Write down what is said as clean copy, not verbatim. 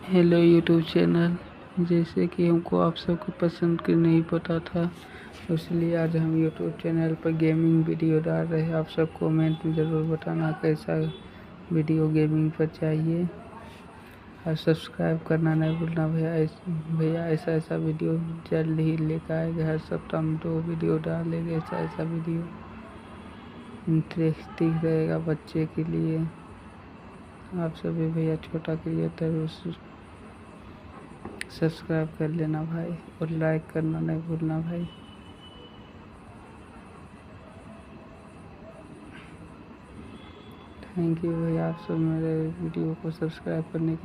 Hello YouTube channel. जैसे कि हमको आप सबको पसंद की नहीं पता था, इसलिए आज हम यूट्यूब चैनल पर गेमिंग वीडियो डाल रहे हैं। आप सब कमेंट में ज़रूर बताना कैसा वीडियो गेमिंग पर चाहिए, और सब्सक्राइब करना नहीं भूलना भैया ऐसा ऐसा वीडियो जल्द ही लेकर आएगा। हर सप्ताह हम 2 वीडियो डालेंगे। ऐसा ऐसा वीडियो इंटरेस्टिंग रहेगा बच्चे के लिए। आप सभी भैया छोटा क्रिएटर सब्सक्राइब कर लेना भाई, और लाइक करना नहीं भूलना भाई। थैंक यू भैया, आप सब मेरे वीडियो को सब्सक्राइब करने के